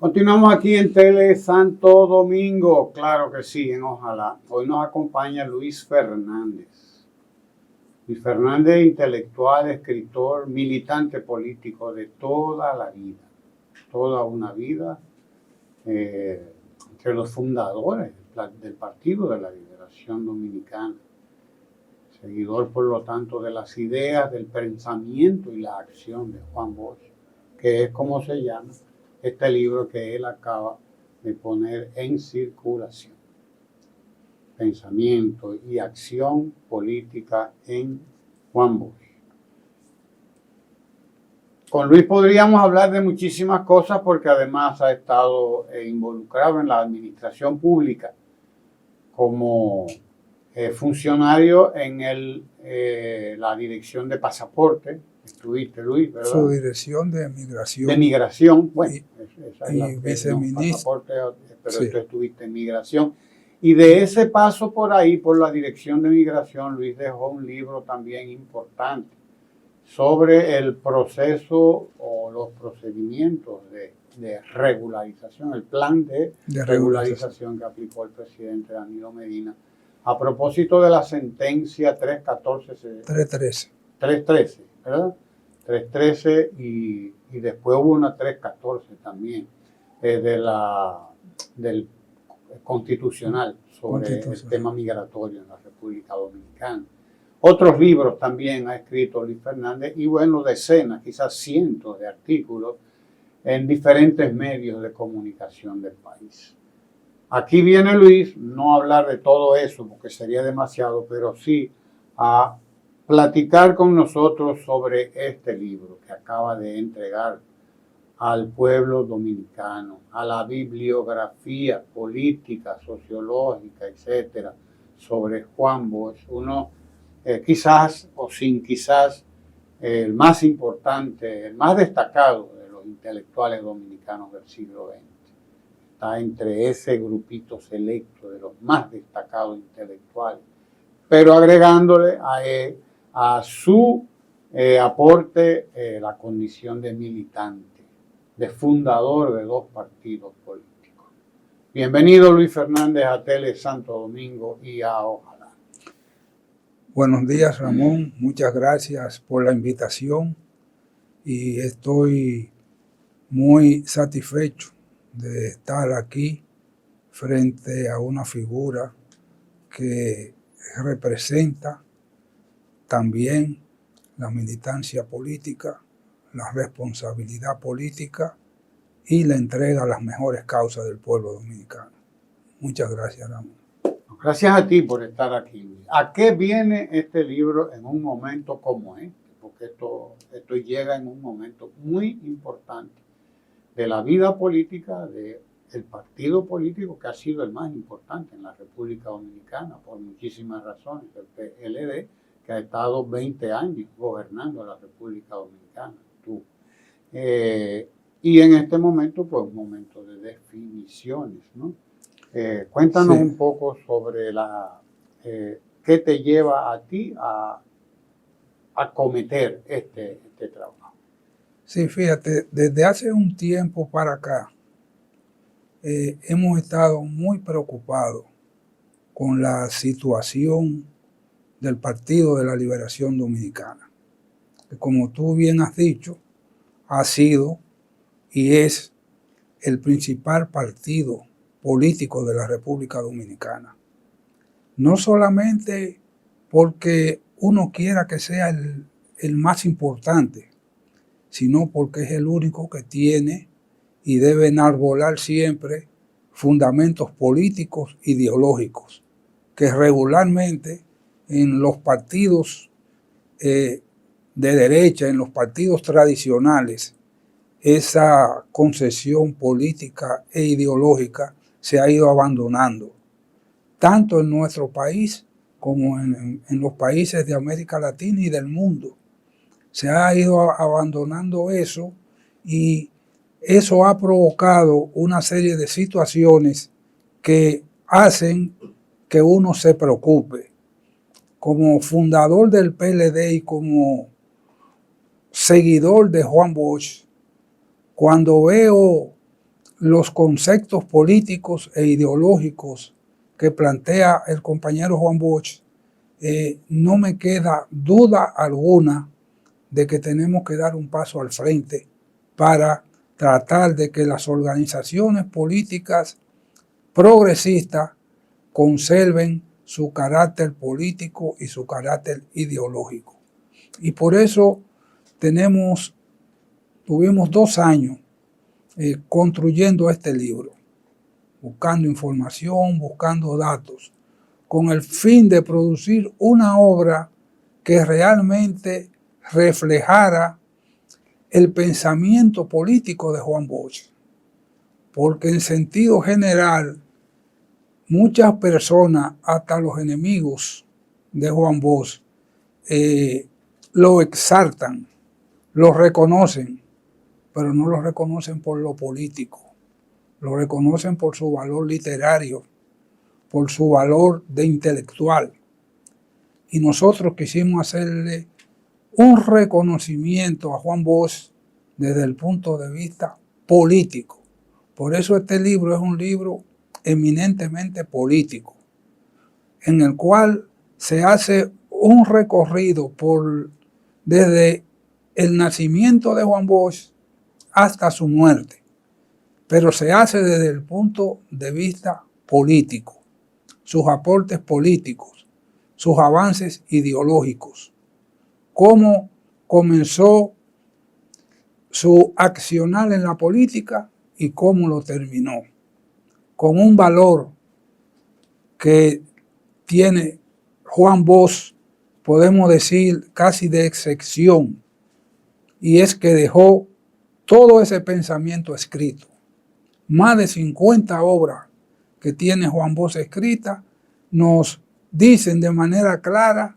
Continuamos aquí en Tele Santo Domingo, claro que sí, en Ojalá. Hoy nos acompaña Luis Fernández. Luis Fernández, intelectual, escritor, militante político de toda la vida, toda una vida, entre los fundadores del Partido de la Liberación Dominicana, seguidor por lo tanto de las ideas, del pensamiento y la acción de Juan Bosch, que es como se llama este libro que él acaba de poner en circulación. Pensamiento y acción política en Juan Bosch. Con Luis podríamos hablar de muchísimas cosas porque además ha estado involucrado en la administración pública como funcionario en la dirección de pasaporte. Estuviste, Luis, ¿verdad? Su dirección de migración. De migración, bueno, esa es y la viceministro. pero Sí. tú estuviste en migración. Y de ese paso por ahí, por la dirección de migración, Luis dejó un libro también importante sobre el proceso o los procedimientos de regularización, el plan de regularización que aplicó el presidente Danilo Medina a propósito de la sentencia 313, ¿verdad? 313 y después hubo una 314 también del Constitucional sobre el tema migratorio en la República Dominicana. Otros libros también ha escrito Luis Fernández y bueno, decenas, quizás cientos de artículos en diferentes medios de comunicación del país. Aquí viene Luis, no a hablar de todo eso porque sería demasiado, pero sí a platicar con nosotros sobre este libro que acaba de entregar al pueblo dominicano, a la bibliografía política, sociológica, etcétera, sobre Juan Bosch, uno quizás o sin quizás el más importante, el más destacado de los intelectuales dominicanos del siglo XX. Está entre ese grupito selecto de los más destacados intelectuales, pero agregándole a su aporte la condición de militante, de fundador de dos partidos políticos. Bienvenido Luis Fernández a Tele Santo Domingo y a Ojalá. Buenos días, Ramón, muchas gracias por la invitación y estoy muy satisfecho de estar aquí frente a una figura que representa también la militancia política, la responsabilidad política y la entrega a las mejores causas del pueblo dominicano. Muchas gracias, Ramón. Gracias a ti por estar aquí. ¿A qué viene este libro en un momento como este? Porque esto llega en un momento muy importante de la vida política del partido político que ha sido el más importante en la República Dominicana por muchísimas razones, el PLD, que ha estado 20 años gobernando la República Dominicana. Y en este momento, pues un momento de definiciones, ¿no? Cuéntanos un poco sobre qué te lleva a ti a acometer este trabajo. Sí, fíjate, desde hace un tiempo para acá hemos estado muy preocupados con la situación del Partido de la Liberación Dominicana, que como tú bien has dicho, ha sido y es el principal partido político de la República Dominicana. No solamente porque uno quiera que sea el más importante, sino porque es el único que tiene y debe enarbolar siempre fundamentos políticos ideológicos, que regularmente en los partidos de derecha, en los partidos tradicionales, esa concesión política e ideológica se ha ido abandonando, tanto en nuestro país como en los países de América Latina y del mundo. Se ha ido abandonando eso y eso ha provocado una serie de situaciones que hacen que uno se preocupe. Como fundador del PLD y como seguidor de Juan Bosch, cuando veo los conceptos políticos e ideológicos que plantea el compañero Juan Bosch, no me queda duda alguna de que tenemos que dar un paso al frente para tratar de que las organizaciones políticas progresistas conserven su carácter político y su carácter ideológico. Y por eso tuvimos 2 años construyendo este libro, buscando información, buscando datos, con el fin de producir una obra que realmente reflejara el pensamiento político de Juan Bosch. Porque en sentido general, muchas personas, hasta los enemigos de Juan Bosch, lo exaltan, lo reconocen, pero no lo reconocen por lo político, lo reconocen por su valor literario, por su valor de intelectual. Y nosotros quisimos hacerle un reconocimiento a Juan Bosch desde el punto de vista político. Por eso este libro es un libro eminentemente político, en el cual se hace un recorrido desde el nacimiento de Juan Bosch hasta su muerte, pero se hace desde el punto de vista político, sus aportes políticos, sus avances ideológicos, cómo comenzó su accionar en la política y cómo lo terminó, con un valor que tiene Juan Bosch, podemos decir casi de excepción, y es que dejó todo ese pensamiento escrito. Más de 50 obras que tiene Juan Bosch escritas nos dicen de manera clara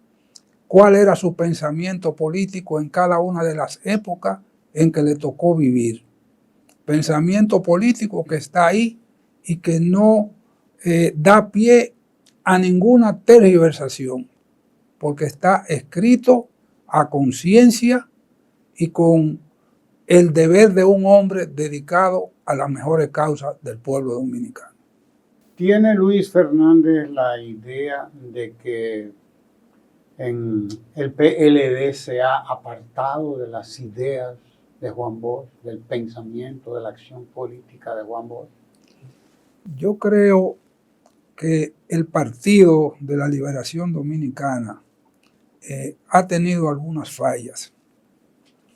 cuál era su pensamiento político en cada una de las épocas en que le tocó vivir. Pensamiento político que está ahí y que no da pie a ninguna tergiversación, porque está escrito a conciencia y con el deber de un hombre dedicado a las mejores causas del pueblo dominicano. ¿Tiene Luis Fernández la idea de que en el PLD se ha apartado de las ideas de Juan Bosch, del pensamiento, de la acción política de Juan Bosch? Yo creo que el Partido de la Liberación Dominicana ha tenido algunas fallas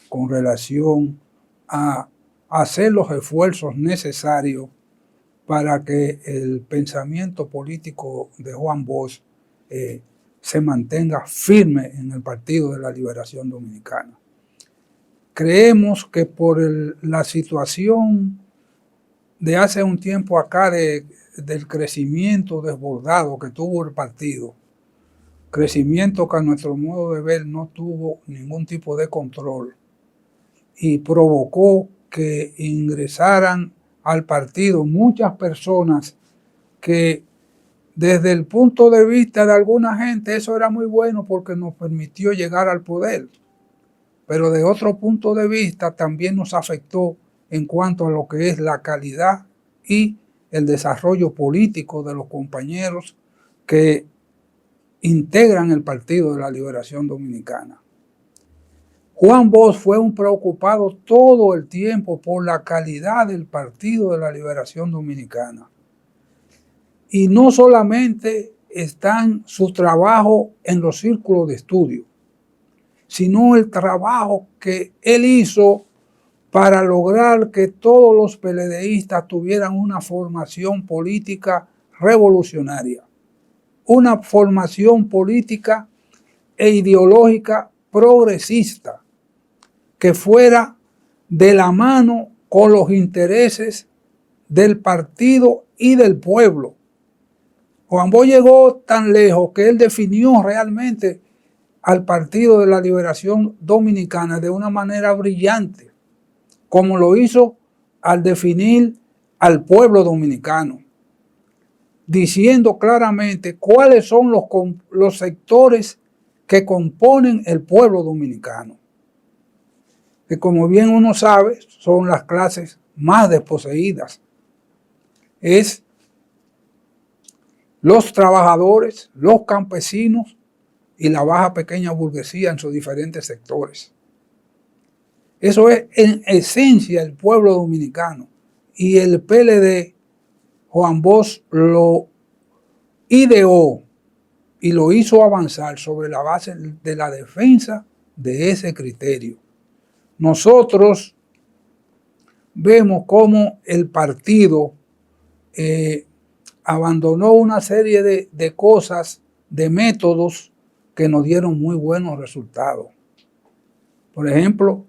con relación a hacer los esfuerzos necesarios para que el pensamiento político de Juan Bosch se mantenga firme en el Partido de la Liberación Dominicana. Creemos que por la situación de hace un tiempo acá del crecimiento desbordado que tuvo el partido, crecimiento que a nuestro modo de ver no tuvo ningún tipo de control y provocó que ingresaran al partido muchas personas que desde el punto de vista de alguna gente eso era muy bueno porque nos permitió llegar al poder, pero de otro punto de vista también nos afectó en cuanto a lo que es la calidad y el desarrollo político de los compañeros que integran el Partido de la Liberación Dominicana. Juan Bosch fue un preocupado todo el tiempo por la calidad del Partido de la Liberación Dominicana. Y no solamente está en su trabajo en los círculos de estudio, sino el trabajo que él hizo para lograr que todos los PLDistas tuvieran una formación política revolucionaria, una formación política e ideológica progresista, que fuera de la mano con los intereses del partido y del pueblo. Juan Bosch llegó tan lejos que él definió realmente al Partido de la Liberación Dominicana de una manera brillante, como lo hizo al definir al pueblo dominicano, diciendo claramente cuáles son los sectores que componen el pueblo dominicano, que como bien uno sabe son las clases más desposeídas, es los trabajadores, los campesinos y la baja pequeña burguesía en sus diferentes sectores. Eso es en esencia el pueblo dominicano. Y el PLD, Juan Bosch lo ideó y lo hizo avanzar sobre la base de la defensa de ese criterio. Nosotros vemos cómo el partido abandonó una serie de cosas, de métodos que nos dieron muy buenos resultados. Por ejemplo,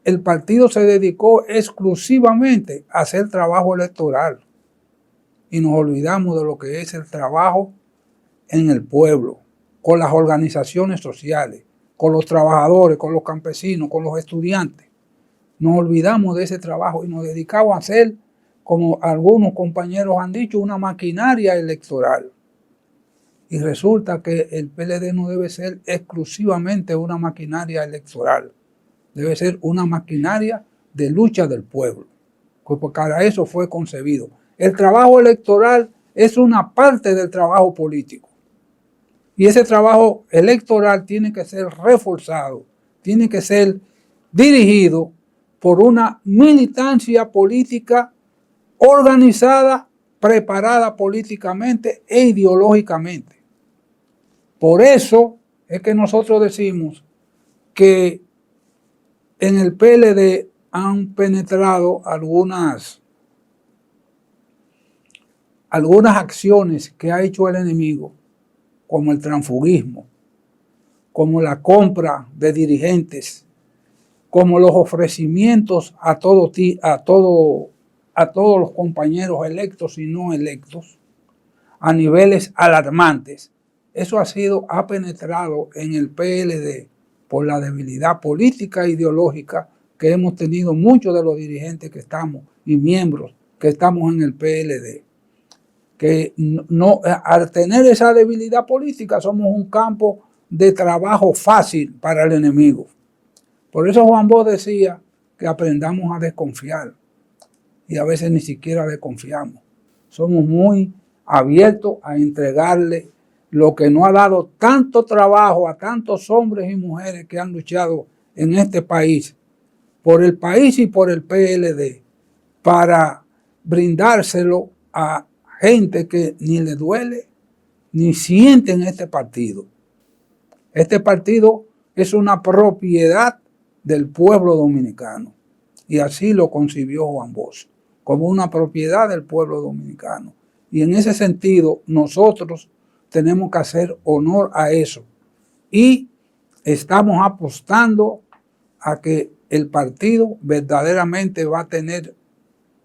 el partido se dedicó exclusivamente a hacer trabajo electoral y nos olvidamos de lo que es el trabajo en el pueblo, con las organizaciones sociales, con los trabajadores, con los campesinos, con los estudiantes. Nos olvidamos de ese trabajo y nos dedicamos a hacer, como algunos compañeros han dicho, una maquinaria electoral. Y resulta que el PLD no debe ser exclusivamente una maquinaria electoral, debe ser una maquinaria de lucha del pueblo, porque para eso fue concebido. El trabajo electoral es una parte del trabajo político. Y ese trabajo electoral tiene que ser reforzado, tiene que ser dirigido por una militancia política organizada, preparada políticamente e ideológicamente. Por eso es que nosotros decimos que en el PLD han penetrado algunas acciones que ha hecho el enemigo, como el transfugismo, como la compra de dirigentes, como los ofrecimientos a todos los compañeros electos y no electos, a niveles alarmantes. Eso ha penetrado en el PLD por la debilidad política e ideológica que hemos tenido muchos de los dirigentes que estamos y miembros que estamos en el PLD. Que no, al tener esa debilidad política somos un campo de trabajo fácil para el enemigo. Por eso Juan Bosch decía que aprendamos a desconfiar y a veces ni siquiera desconfiamos. Somos muy abiertos a entregarle lo que nos ha dado tanto trabajo a tantos hombres y mujeres que han luchado en este país, por el país y por el PLD, para brindárselo a gente que ni le duele ni siente en este partido. Este partido es una propiedad del pueblo dominicano y así lo concibió Juan Bosch, como una propiedad del pueblo dominicano. Y en ese sentido nosotros tenemos que hacer honor a eso y estamos apostando a que el partido verdaderamente va a tener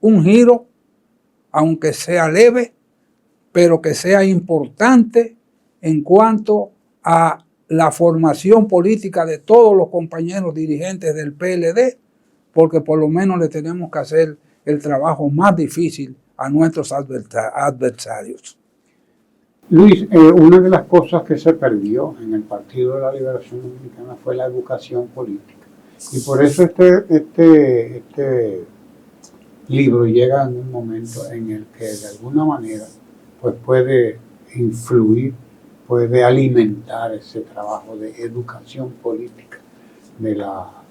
un giro, aunque sea leve, pero que sea importante en cuanto a la formación política de todos los compañeros dirigentes del PLD, porque por lo menos le tenemos que hacer el trabajo más difícil a nuestros adversarios. Luis, una de las cosas que se perdió en el Partido de la Liberación Dominicana fue la educación política. Y por eso este libro llega en un momento en el que de alguna manera pues puede influir, puede alimentar ese trabajo de educación política de la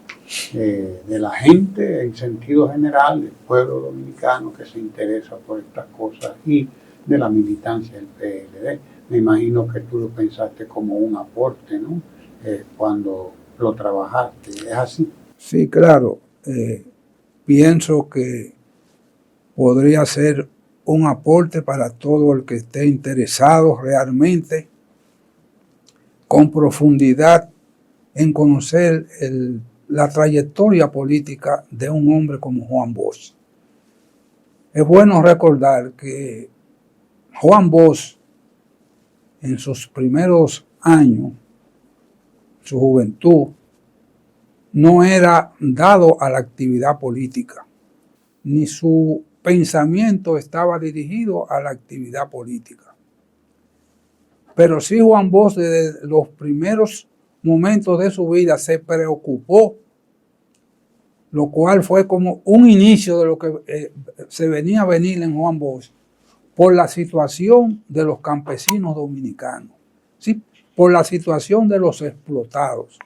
gente en sentido general, del pueblo dominicano que se interesa por estas cosas y de la militancia del PLD. Me imagino que tú lo pensaste como un aporte, ¿no? Cuando lo trabajaste, ¿es así? Sí, claro. Pienso que podría ser un aporte para todo el que esté interesado realmente, con profundidad, en conocer la trayectoria política de un hombre como Juan Bosch. Es bueno recordar que Juan Bosch, en sus primeros años, su juventud, no era dado a la actividad política, ni su pensamiento estaba dirigido a la actividad política. Pero sí Juan Bosch desde los primeros momentos de su vida se preocupó lo cual fue como un inicio de lo que se venía a venir en Juan Bosch por la situación de los campesinos dominicanos, ¿sí? Por la situación de los explotados,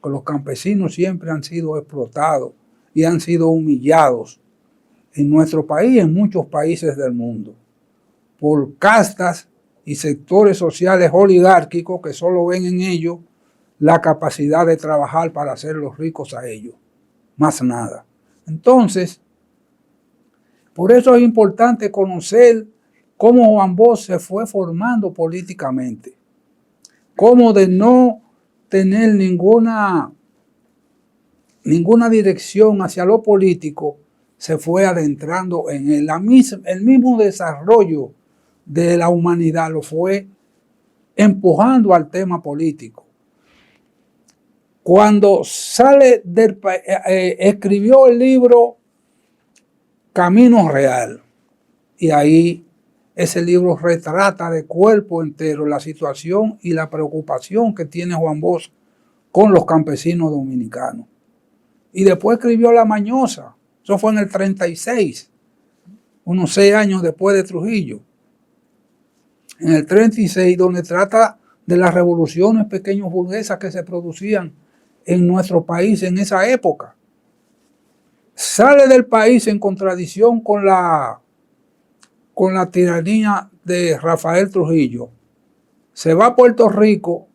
que los campesinos siempre han sido explotados y han sido humillados en nuestro país y en muchos países del mundo, por castas y sectores sociales oligárquicos que solo ven en ellos la capacidad de trabajar para hacerlos ricos a ellos, más nada. Entonces, por eso es importante conocer cómo Juan Bosch se fue formando políticamente, cómo de no tener ninguna dirección hacia lo político, se fue adentrando en el mismo desarrollo de la humanidad, lo fue empujando al tema político. Cuando sale escribió el libro Camino Real, y ahí ese libro retrata de cuerpo entero la situación y la preocupación que tiene Juan Bosch con los campesinos dominicanos. Y después escribió La Mañosa, eso fue en el 36, unos 6 años después de Trujillo. En el 36, donde trata de las revoluciones pequeños burguesas que se producían en nuestro país en esa época. Sale del país en contradicción con la tiranía de Rafael Trujillo. Se va a Puerto Rico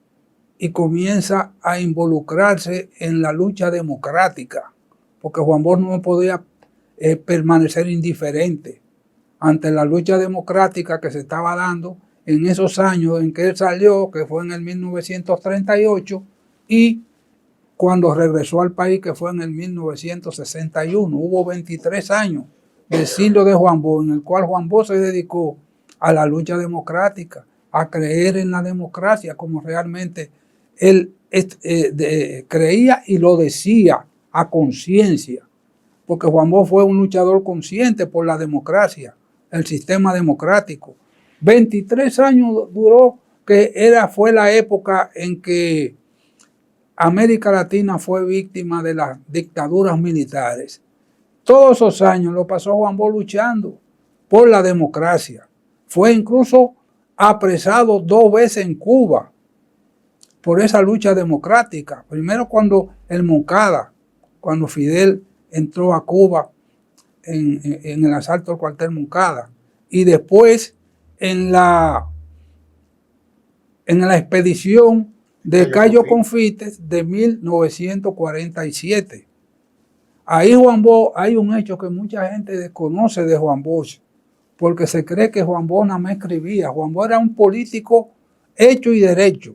y comienza a involucrarse en la lucha democrática, porque Juan Bosch no podía permanecer indiferente ante la lucha democrática que se estaba dando en esos años en que él salió, que fue en el 1938, y cuando regresó al país, que fue en el 1961. Hubo 23 años del siglo de Juan Bosch, en el cual Juan Bosch se dedicó a la lucha democrática, a creer en la democracia como realmente él creía y lo decía a conciencia, porque Juan Bosch fue un luchador consciente por la democracia, el sistema democrático. 23 años duró, que fue la época en que América Latina fue víctima de las dictaduras militares. Todos esos años lo pasó Juan Bosch luchando por la democracia. Fue incluso apresado 2 veces en Cuba por esa lucha democrática. Primero cuando el Moncada, cuando Fidel entró a Cuba en el asalto al cuartel Moncada, y después en la expedición de Cayo Confites de 1947. Ahí Juan Bosch, hay un hecho que mucha gente desconoce de Juan Bosch, porque se cree que Juan Bosch nada más escribía. Juan Bosch era un político hecho y derecho,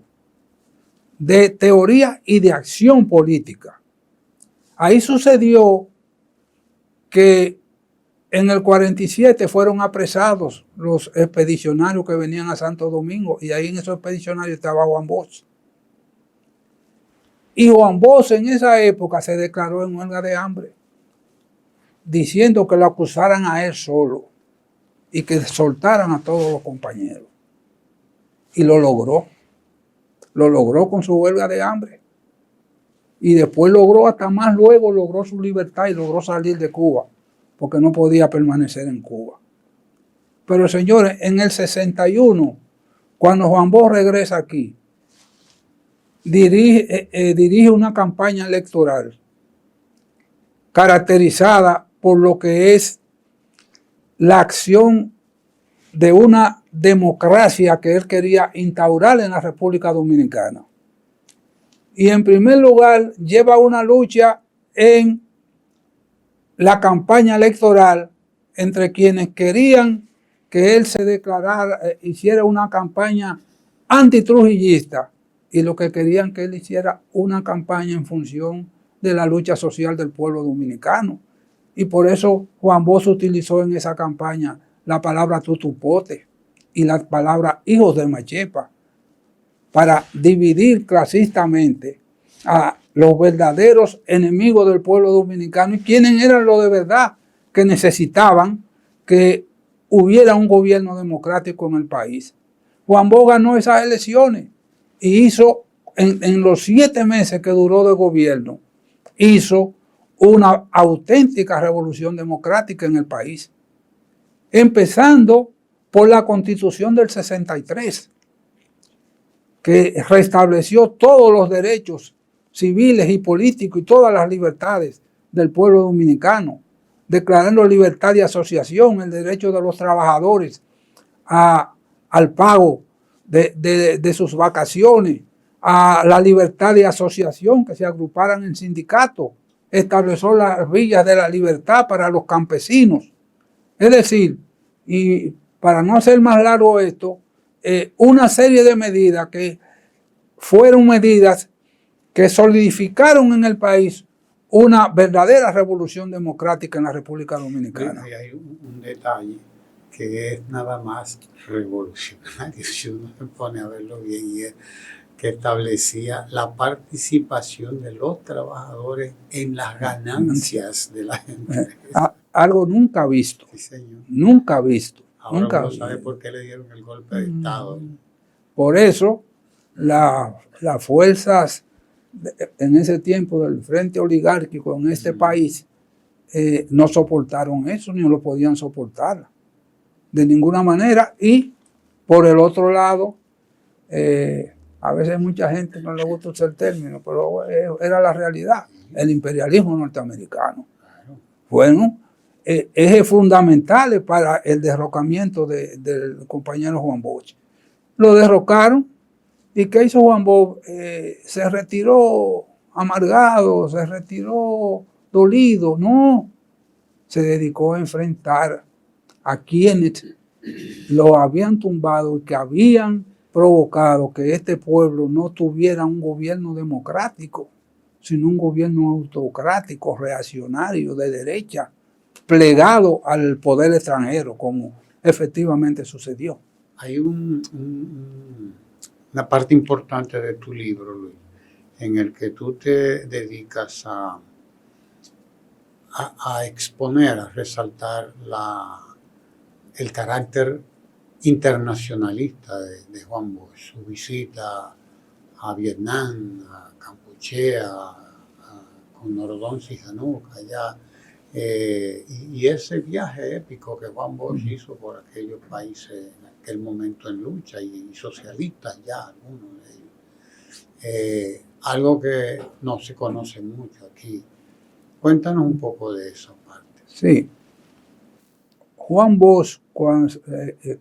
de teoría y de acción política. Ahí sucedió que en el 47 fueron apresados los expedicionarios que venían a Santo Domingo, y ahí en esos expedicionarios estaba Juan Bosch. Y Juan Bosch en esa época se declaró en huelga de hambre, diciendo que lo acusaran a él solo y que soltaran a todos los compañeros. Y lo logró con su huelga de hambre. Y después hasta más luego logró su libertad y logró salir de Cuba, porque no podía permanecer en Cuba. Pero señores, en el 61, cuando Juan Bosch regresa aquí, dirige una campaña electoral caracterizada por lo que es la acción de una democracia que él quería instaurar en la República Dominicana. Y en primer lugar lleva una lucha en la campaña electoral entre quienes querían que él se declarara, hiciera una campaña antitrujillista, y lo que querían que él hiciera una campaña en función de la lucha social del pueblo dominicano. Y por eso Juan Bosch utilizó en esa campaña la palabra tutupote y la palabra hijos de Machepa, para dividir clasistamente a los verdaderos enemigos del pueblo dominicano y quienes eran los de verdad que necesitaban que hubiera un gobierno democrático en el país. Juan Bosch ganó esas elecciones y hizo, en los 7 meses que duró de gobierno, hizo una auténtica revolución democrática en el país, empezando por la Constitución del 63, que restableció todos los derechos civiles y políticos y todas las libertades del pueblo dominicano, declarando libertad de asociación, el derecho de los trabajadores al pago de sus vacaciones, a la libertad de asociación, que se agruparan en sindicatos, estableció las villas de la libertad para los campesinos. Es decir, y para no hacer más largo esto, una serie de medidas que fueron medidas que solidificaron en el país una verdadera revolución democrática en la República Dominicana. Y hay un detalle que es nada más revolucionario, si uno se pone a verlo bien, y es que establecía la participación de los trabajadores en las ganancias de la empresa. Algo nunca visto. Sí, señor. Nunca visto. Ahora nunca uno sabe por qué le dieron el golpe de Estado. Por eso, las fuerzas en ese tiempo del frente oligárquico en este país no soportaron eso, ni lo podían soportar de ninguna manera. Y por el otro lado, a veces mucha gente no le gusta usar el término, pero era la realidad, el imperialismo norteamericano. Bueno, ejes fundamentales para el derrocamiento del compañero Juan Bosch. Lo derrocaron, y ¿qué hizo Juan Bosch? Se retiró amargado, se retiró dolido. No, se dedicó a enfrentar a quienes lo habían tumbado y que habían provocado que este pueblo no tuviera un gobierno democrático, sino un gobierno autocrático, reaccionario, de derecha, plegado al poder extranjero, como efectivamente sucedió. Hay una parte importante de tu libro, Luis, en el que tú te dedicas a exponer, a resaltar el carácter internacionalista de Juan Bosch, su visita a Vietnam, a Campuchea, con Norodom Sihanouk allá, y ese viaje épico que Juan Bosch hizo por aquellos países en aquel momento en lucha, y socialistas ya, algunos de ellos. Algo que no se conoce mucho aquí. Cuéntanos un poco de esa parte. Sí. Juan Bosch,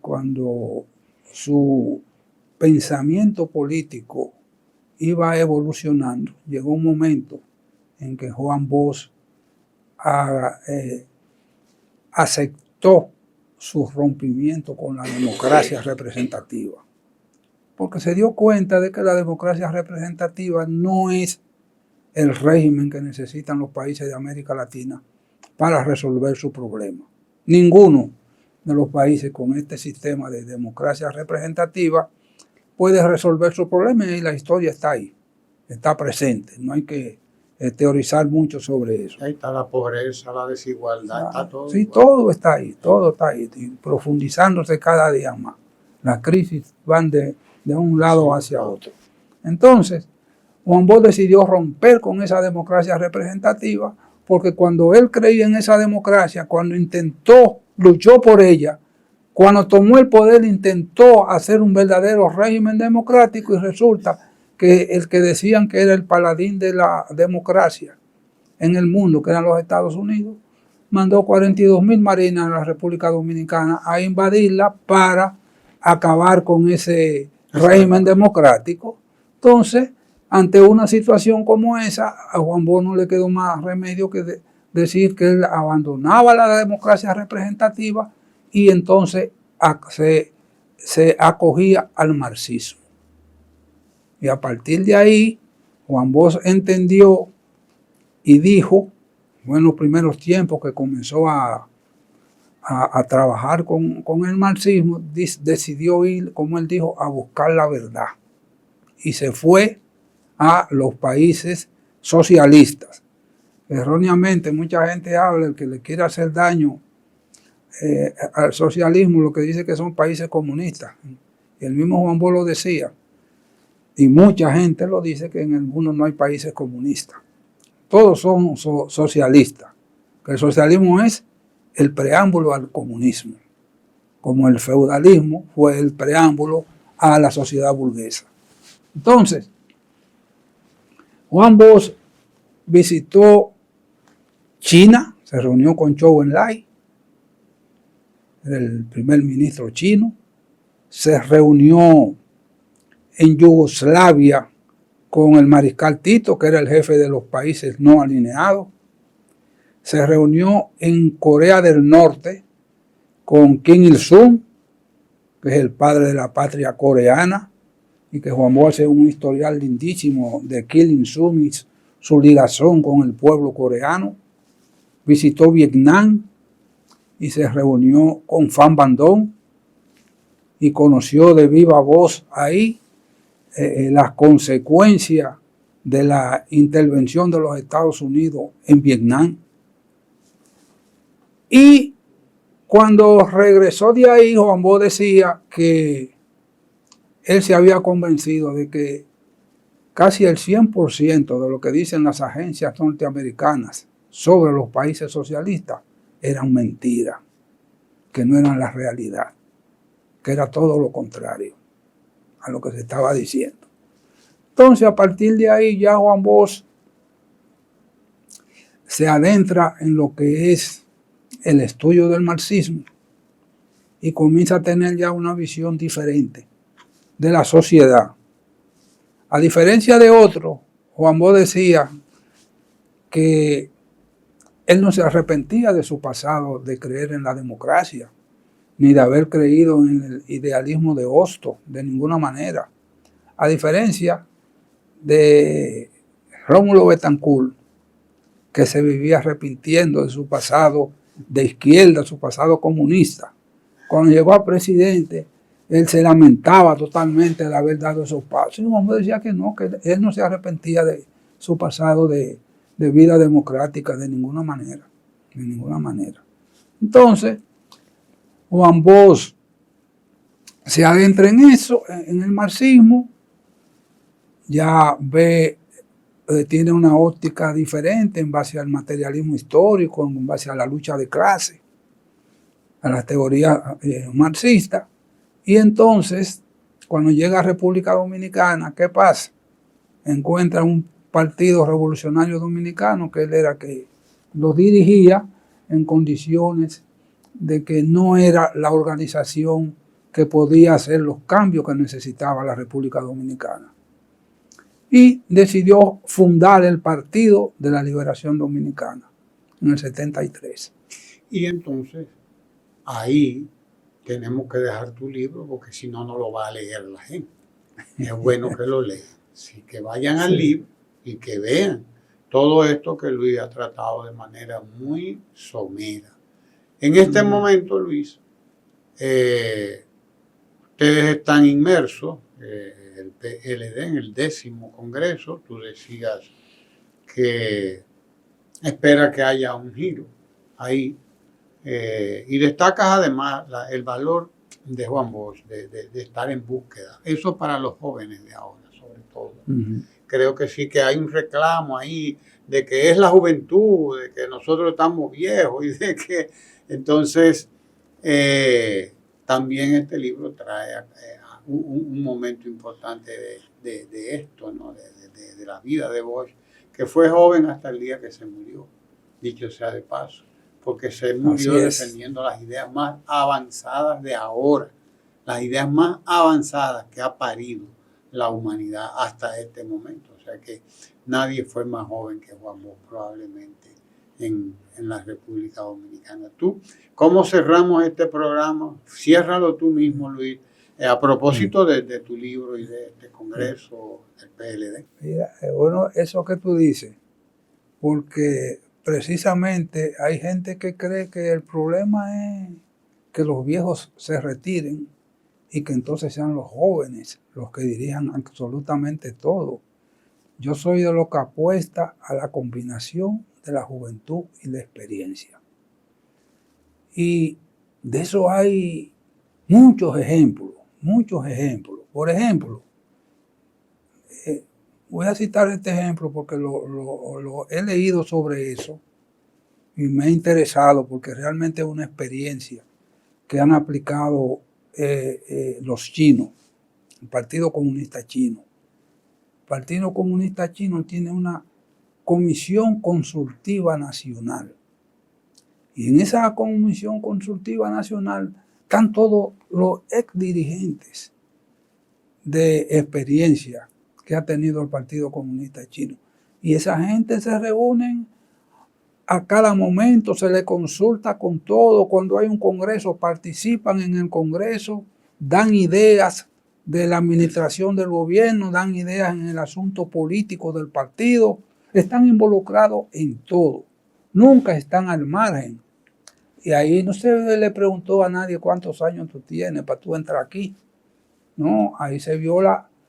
cuando su pensamiento político iba evolucionando, llegó un momento en que Juan Bosch aceptó su rompimiento con la democracia representativa, porque se dio cuenta de que la democracia representativa no es el régimen que necesitan los países de América Latina para resolver su problema. Ninguno de los países con este sistema de democracia representativa puede resolver su problema, y la historia está ahí, está presente. No hay que teorizar mucho sobre eso. Ahí está la pobreza, la desigualdad, está todo. Sí, todo está ahí, y profundizándose cada día más. Las crisis van de un lado hacia otro. Entonces, Juan Bosch decidió romper con esa democracia representativa, porque cuando él creía en esa democracia, cuando luchó por ella, cuando tomó el poder, intentó hacer un verdadero régimen democrático, y resulta que el que decían que era el paladín de la democracia en el mundo, que eran los Estados Unidos, mandó 42,000 marinas a la República Dominicana a invadirla para acabar con ese régimen democrático. Entonces, ante una situación como esa, a Juan Bosch no le quedó más remedio que decir que él abandonaba la democracia representativa, y entonces se acogía al marxismo. Y a partir de ahí, Juan Bosch entendió y dijo, en los primeros tiempos que comenzó a trabajar con el marxismo, decidió ir, como él dijo, a buscar la verdad. Y se fue a los países socialistas. Erróneamente, mucha gente habla, el que le quiere hacer daño al socialismo, lo que dice que son países comunistas. Y el mismo Juan Bosch lo decía. Y mucha gente lo dice, que en el mundo no hay países comunistas. todos son socialistas, que el socialismo es el preámbulo al comunismo, como el feudalismo fue el preámbulo a la sociedad burguesa. Entonces, Juan Bosch visitó China, se reunió con Zhou Enlai, el primer ministro chino, se reunió en Yugoslavia con el mariscal Tito, que era el jefe de los países no alineados, se reunió en Corea del Norte con Kim Il-sung, que es el padre de la patria coreana, y que Juan Bosch hace un historial lindísimo de Kim Il-sung y su ligación con el pueblo coreano. Visitó Vietnam y se reunió con Pham Van Dong y conoció de viva voz ahí las consecuencias de la intervención de los Estados Unidos en Vietnam. Y cuando regresó de ahí, Juan Bosch decía que él se había convencido de que casi el 100% de lo que dicen las agencias norteamericanas sobre los países socialistas eran mentiras, que no eran la realidad, que era todo lo contrario a lo que se estaba diciendo. Entonces, a partir de ahí ya Juan Bosch se adentra en lo que es el estudio del marxismo y comienza a tener ya una visión diferente de la sociedad. A diferencia de otros, Juan Bosch decía que él no se arrepentía de su pasado de creer en la democracia, ni de haber creído en el idealismo de Hosto, de ninguna manera. A diferencia de Rómulo Betancourt, que se vivía arrepintiendo de su pasado de izquierda, su pasado comunista. Cuando llegó a presidente, él se lamentaba totalmente de haber dado esos pasos. Y Juan Bosch decía que no, que él no se arrepentía de su pasado de vida democrática de ninguna manera. De ninguna manera. Entonces, Juan Bosch se adentra en eso, en el marxismo, ya ve, tiene una óptica diferente en base al materialismo histórico, en base a la lucha de clase, a la teoría marxista. Y entonces, cuando llega a República Dominicana, ¿qué pasa? Encuentra un partido revolucionario dominicano que él era que lo dirigía en condiciones de que no era la organización que podía hacer los cambios que necesitaba la República Dominicana. Y decidió fundar el Partido de la Liberación Dominicana en el 73. Y entonces, ahí tenemos que dejar tu libro porque si no, no lo va a leer la gente. Es bueno que lo lean. Así que vayan al libro y que vean todo esto que Luis ha tratado de manera muy somera. En este momento, Luis, ustedes están inmersos, el PLD, en el 10º Congreso. Tú decías que espera que haya un giro ahí. Y destacas además el valor de Juan Bosch, de estar en búsqueda. Eso para los jóvenes de ahora, sobre todo. Creo que sí que hay un reclamo ahí de que es la juventud, de que nosotros estamos viejos y de que entonces también este libro trae un momento importante de esto, ¿no? de la vida de Bosch, que fue joven hasta el día que se murió, dicho sea de paso, porque se murió defendiendo las ideas más avanzadas de ahora, las ideas más avanzadas que ha parido la humanidad hasta este momento. O sea que nadie fue más joven que Juan Bosch probablemente en la República Dominicana. ¿Tú cómo cerramos este programa? Ciérralo tú mismo, Luis, a propósito de tu libro y de este congreso del PLD. Mira, bueno, eso que tú dices, porque precisamente hay gente que cree que el problema es que los viejos se retiren y que entonces sean los jóvenes los que dirijan absolutamente todo. Yo soy de los que apuesta a la combinación de la juventud y la experiencia. Y de eso hay muchos ejemplos, muchos ejemplos. Por ejemplo, Voy a citar este ejemplo porque lo he leído sobre eso y me ha interesado porque realmente es una experiencia que han aplicado los chinos, el Partido Comunista Chino. El Partido Comunista Chino tiene una Comisión Consultiva Nacional. Y en esa Comisión Consultiva Nacional están todos los ex dirigentes de experiencia que ha tenido el Partido Comunista Chino. Y esa gente se reúnen a cada momento, se les consulta con todo. Cuando hay un congreso, participan en el congreso, dan ideas de la administración del gobierno, dan ideas en el asunto político del partido. Están involucrados en todo. Nunca están al margen. Y ahí no se le preguntó a nadie cuántos años tú tienes para tú entrar aquí. No, ahí se vio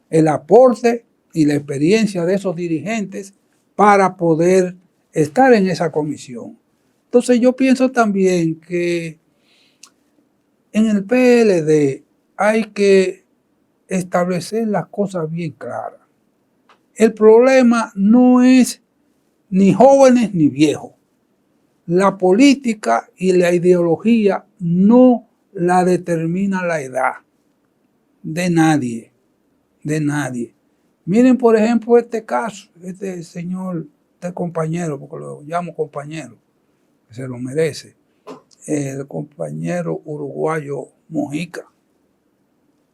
el aporte y la experiencia de esos dirigentes para poder estar en esa comisión. Entonces yo pienso también que en el PLD hay que establecer las cosas bien claras. El problema no es ni jóvenes ni viejos. La política y la ideología no la determina la edad de nadie, de nadie. Miren, por ejemplo, este caso, este señor, este compañero, porque lo llamo compañero, que se lo merece, el compañero uruguayo Mojica.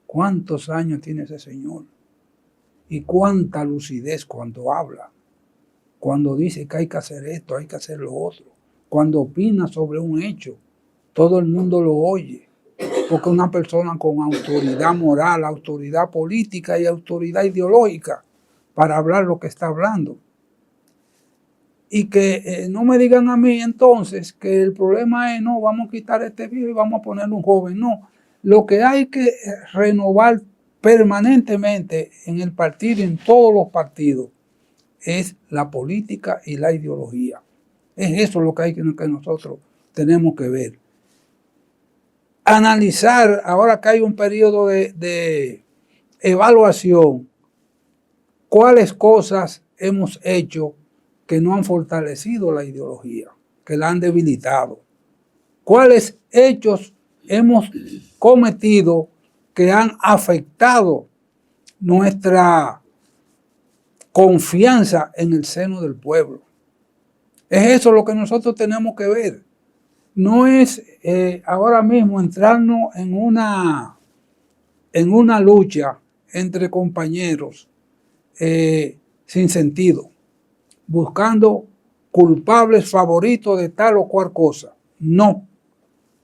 ¿Cuántos años tiene ese señor? Y cuánta lucidez cuando habla, cuando dice que hay que hacer esto, hay que hacer lo otro, cuando opina sobre un hecho, todo el mundo lo oye, porque una persona con autoridad moral, autoridad política y autoridad ideológica para hablar lo que está hablando. Y que no me digan a mí entonces que el problema es, no, vamos a quitar este viejo y vamos a poner un joven. No, lo que hay que renovar permanentemente en el partido y en todos los partidos es la política y la ideología. Es eso lo que hay que nosotros tenemos que ver. Analizar, ahora que hay un periodo de evaluación, cuáles cosas hemos hecho que no han fortalecido la ideología, que la han debilitado. Cuáles hechos hemos cometido que han afectado nuestra confianza en el seno del pueblo. Es eso lo que nosotros tenemos que ver. No es ahora mismo entrarnos en una lucha entre compañeros sin sentido, buscando culpables favoritos de tal o cual cosa. No.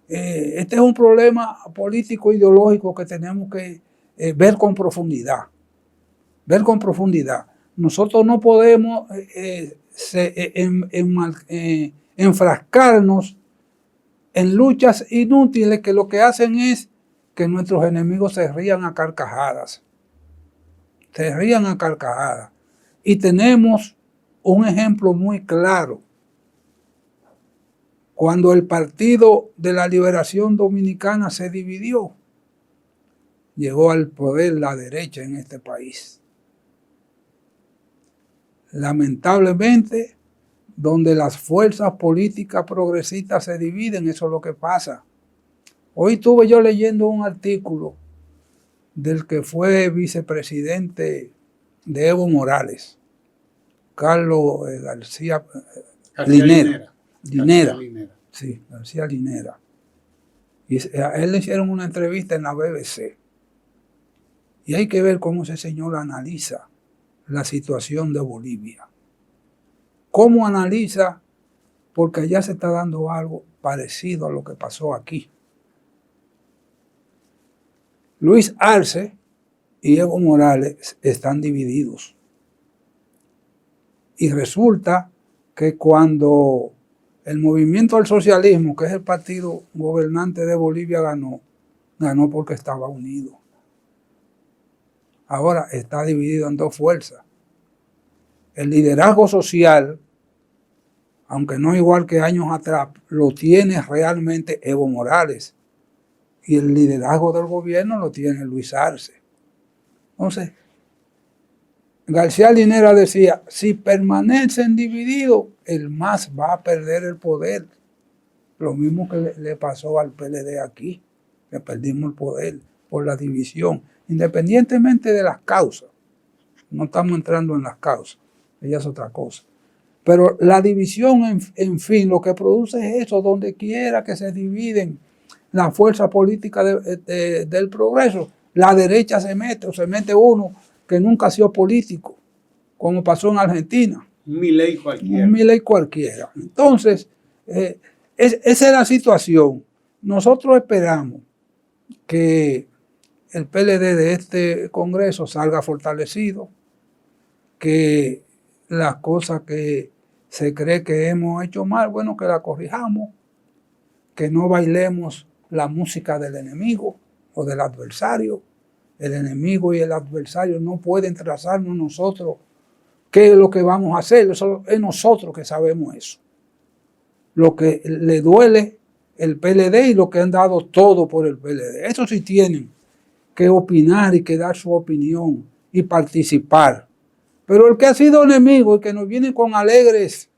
Este es un problema político ideológico que tenemos que ver con profundidad. Ver con profundidad. Nosotros no podemos enfrascarnos en luchas inútiles que lo que hacen es que nuestros enemigos se rían a carcajadas. Se rían a carcajadas. Y tenemos un ejemplo muy claro. Cuando el Partido de la Liberación Dominicana se dividió, llegó al poder la derecha en este país. Lamentablemente, donde las fuerzas políticas progresistas se dividen, eso es lo que pasa. Hoy estuve yo leyendo un artículo del que fue vicepresidente de Evo Morales, Carlos García Linera. Sí, García Linera. Y a él le hicieron una entrevista en la BBC. Y hay que ver cómo ese señor analiza la situación de Bolivia. ¿Cómo analiza? Porque allá se está dando algo parecido a lo que pasó aquí. Luis Arce y Evo Morales están divididos. Y resulta que cuando el movimiento al socialismo, que es el partido gobernante de Bolivia, ganó porque estaba unido. Ahora está dividido en dos fuerzas. El liderazgo social, aunque no igual que años atrás, lo tiene realmente Evo Morales. Y el liderazgo del gobierno lo tiene Luis Arce. Entonces, García Linera decía, si permanecen divididos, el MAS va a perder el poder. Lo mismo que le pasó al PLD aquí, que perdimos el poder por la división, independientemente de las causas. No estamos entrando en las causas, ella es otra cosa. Pero la división, en fin, lo que produce es eso, donde quiera que se dividen la fuerza política del progreso, la derecha se mete, o se mete uno que nunca ha sido político, como pasó en Argentina. Un Milei cualquiera. Un Milei cualquiera. Entonces, esa es la situación. Nosotros esperamos que el PLD de este Congreso salga fortalecido, que las cosas que se cree que hemos hecho mal, bueno, que las corrijamos, que no bailemos la música del enemigo o del adversario. El enemigo y el adversario no pueden trazarnos nosotros qué es lo que vamos a hacer. Eso es nosotros que sabemos eso. Lo que le duele el PLD y lo que han dado todo por el PLD. Eso sí tienen que opinar y que dar su opinión y participar. Pero el que ha sido enemigo y que nos viene con alegres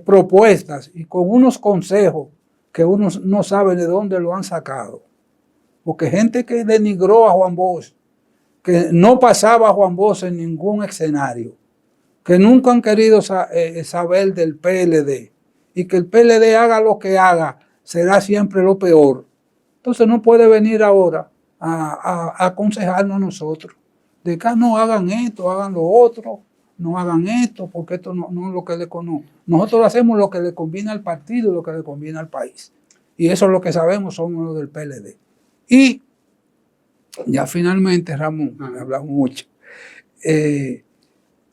propuestas y con unos consejos que uno no sabe de dónde lo han sacado. Porque gente que denigró a Juan Bosch, que no pasaba a Juan Bosch en ningún escenario, que nunca han querido saber del PLD y que el PLD haga lo que haga, será siempre lo peor. Entonces no puede venir ahora a aconsejarnos a nosotros de que no hagan esto, hagan lo otro, no hagan esto, porque esto no es lo que le conoce. Nosotros hacemos lo que le conviene al partido y lo que le conviene al país. Y eso es lo que sabemos, somos los del PLD. Y ya finalmente, Ramón, me hablamos mucho.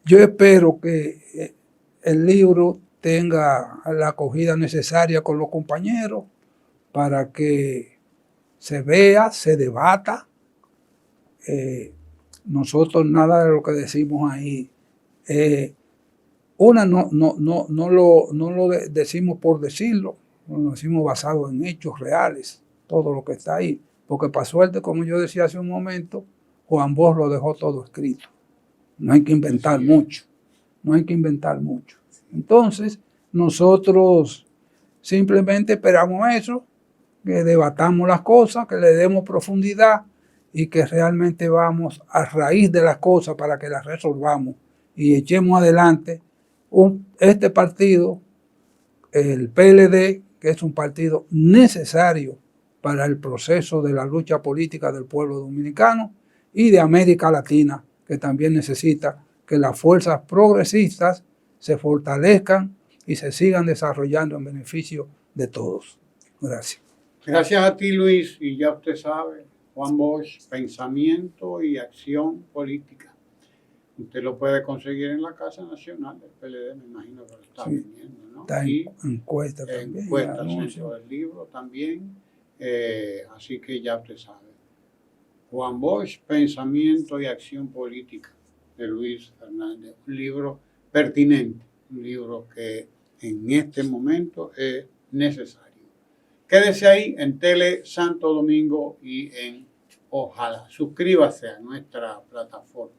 Yo espero que el libro tenga la acogida necesaria con los compañeros para que se vea, se debata. Nosotros nada de lo que decimos ahí, no lo decimos por decirlo, lo decimos basado en hechos reales, todo lo que está ahí. Porque para suerte, como yo decía hace un momento, Juan Bosch lo dejó todo escrito. No hay que inventar mucho, no hay que inventar mucho. Entonces, nosotros simplemente esperamos eso, que debatamos las cosas, que le demos profundidad y que realmente vamos a raíz de las cosas para que las resolvamos y echemos adelante este partido, el PLD, que es un partido necesario para el proceso de la lucha política del pueblo dominicano y de América Latina, que también necesita que las fuerzas progresistas se fortalezcan y se sigan desarrollando en beneficio de todos. Gracias. Gracias a ti, Luis, y ya usted sabe, Juan Bosch, Pensamiento y Acción Política. Usted lo puede conseguir en la Casa Nacional del PLD, me imagino que lo está vendiendo, ¿no? Está en encuesta también. Encuesta, centro del libro también. Así que ya usted sabe. Juan Bosch, Pensamiento y Acción Política, de Luis Fernández. Un libro pertinente, un libro que en este momento es necesario. Quédese ahí en Tele Santo Domingo y en Ojalá. Suscríbase a nuestra plataforma.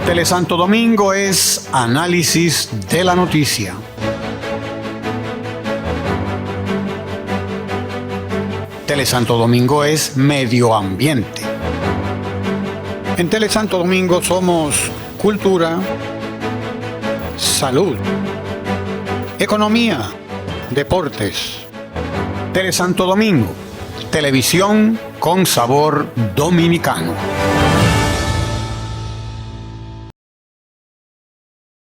Tele Santo Domingo es análisis de la noticia. Tele Santo Domingo es medio ambiente. En Tele Santo Domingo somos cultura, salud, economía, deportes. Tele Santo Domingo, televisión con sabor dominicano.